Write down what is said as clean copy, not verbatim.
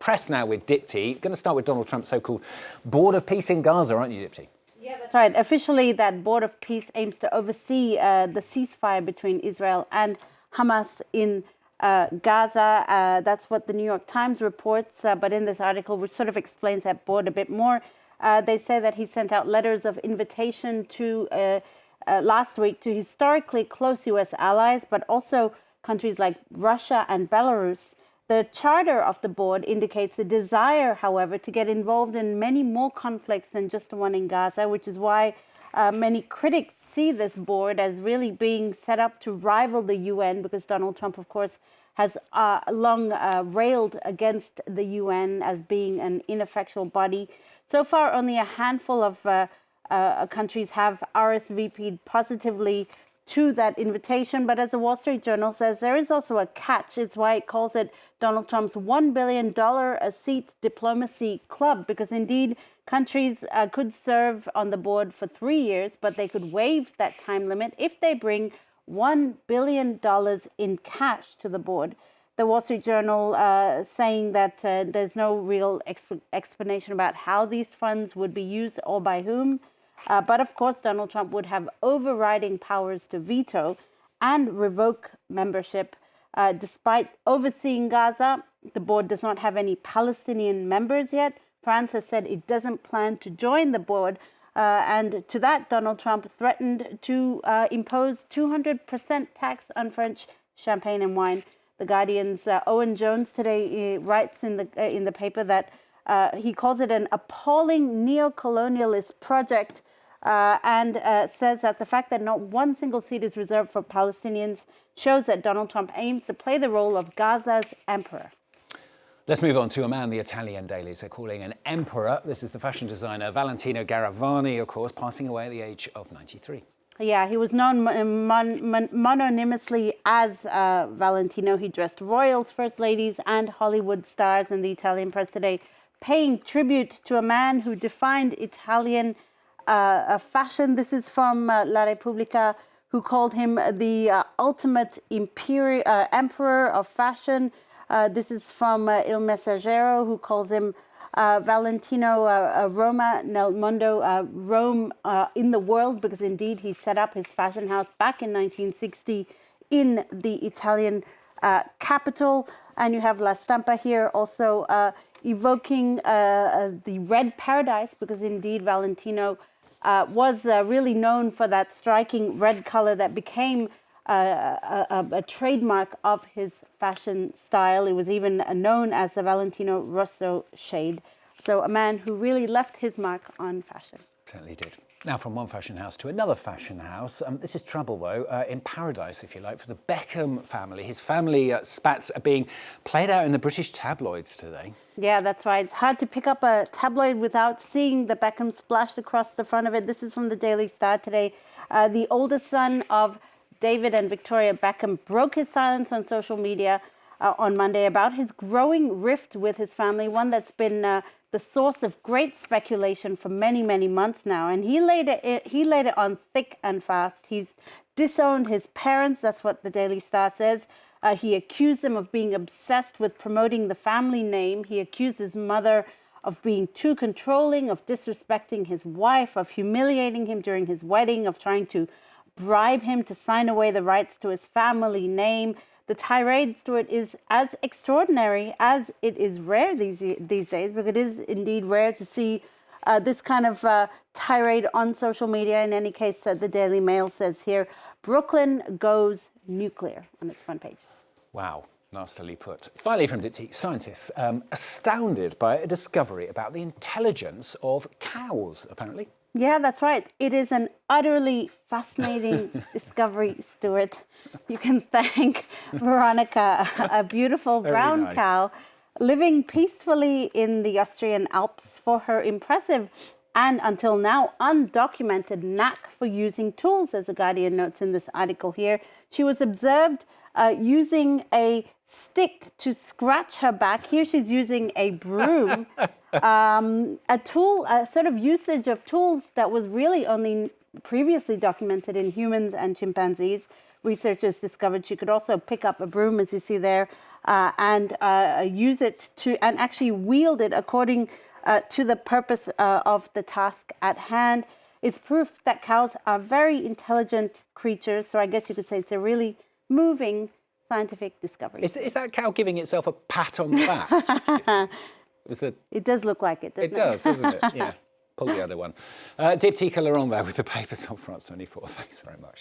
Press now with Dipti. Going to start with Donald Trump's so-called Board of Peace in Gaza, aren't you, Dipti? Yeah, that's right. Officially, that Board of Peace aims to oversee the ceasefire between Israel and Hamas in Gaza. That's what the New York Times reports. But in this article, which sort of explains that board a bit more, they say that he sent out letters of invitation to last week to historically close U.S. allies, but also countries like Russia and Belarus. The charter of the board indicates a desire, however, to get involved in many more conflicts than just the one in Gaza, which is why many critics see this board as really being set up to rival the UN, because Donald Trump, of course, has long railed against the UN as being an ineffectual body. So far, only a handful of countries have RSVP'd positively to that invitation. But as the Wall Street Journal says, there is also a catch. It's why it calls it Donald Trump's $1 billion a seat diplomacy club, because indeed countries could serve on the board for 3 years, but they could waive that time limit if they bring $1 billion in cash to the board. The Wall Street Journal saying that there's no real explanation about how these funds would be used or by whom. But of course, Donald Trump would have overriding powers to veto and revoke membership. Despite overseeing Gaza, the board does not have any Palestinian members yet. France has said it doesn't plan to join the board. And to that, Donald Trump threatened to impose 200% tax on French champagne and wine. The Guardian's Owen Jones today writes in the paper that he calls it an appalling neo-colonialist project, and says that the fact that not one single seat is reserved for Palestinians shows that Donald Trump aims to play the role of Gaza's emperor. Let's move on to a man the Italian dailies are calling an emperor. This is the fashion designer Valentino Garavani, of course, passing away at the age of 93. Yeah, he was known mononymously as Valentino. He dressed royals, first ladies, and Hollywood stars, in the Italian press today paying tribute to a man who defined Italian fashion. This is from La Repubblica, who called him the ultimate emperor of fashion. This is from Il Messaggero, who calls him Valentino Roma nel mondo, Rome in the world, because indeed he set up his fashion house back in 1960 in the Italian capital. And you have La Stampa here also evoking the red paradise, because indeed Valentino was really known for that striking red color that became a trademark of his fashion style. It was even known as the Valentino Rosso shade. So a man who really left his mark on fashion. Certainly did. Now from one fashion house to another fashion house. This is trouble, though, in paradise, if you like, for the Beckham family. His family spats are being played out in the British tabloids today. Yeah, that's right. It's hard to pick up a tabloid without seeing the Beckham splashed across the front of it. This is from the Daily Star today. The oldest son of David and Victoria Beckham broke his silence on social media on Monday about his growing rift with his family, one that's been the source of great speculation for many, many months now. And he laid it on thick and fast. He's disowned his parents. That's what the Daily Star says. He accused them of being obsessed with promoting the family name. He accused his mother of being too controlling, of disrespecting his wife, of humiliating him during his wedding, of trying to bribe him to sign away the rights to his family name. The tirade, Stuart, is as extraordinary as it is rare these days, because it is indeed rare to see this kind of tirade on social media. In any case, the Daily Mail says here, Brooklyn goes nuclear on its front page. Wow, nastily put. Finally from Dipti, scientists astounded by a discovery about the intelligence of cows, apparently. Yeah, that's right. It is an utterly fascinating discovery, Stuart. You can thank Veronica, a beautiful brown cow living peacefully in the Austrian Alps, for her impressive and until now undocumented knack for using tools, as the Guardian notes in this article here. She was observed using a stick to scratch her back. Here she's using a broom, a tool, a sort of usage of tools that was really only previously documented in humans and chimpanzees. Researchers discovered she could also pick up a broom, as you see there, and use it and actually wield it according to the purpose of the task at hand. It's proof that cows are very intelligent creatures. So I guess you could say it's a really moving scientific discovery. Is that cow giving itself a pat on the back? It does look like it, doesn't it? It does, doesn't it? Yeah. Pull the other one. Diptyque Laurent there with the papers on France 24. Thanks very much.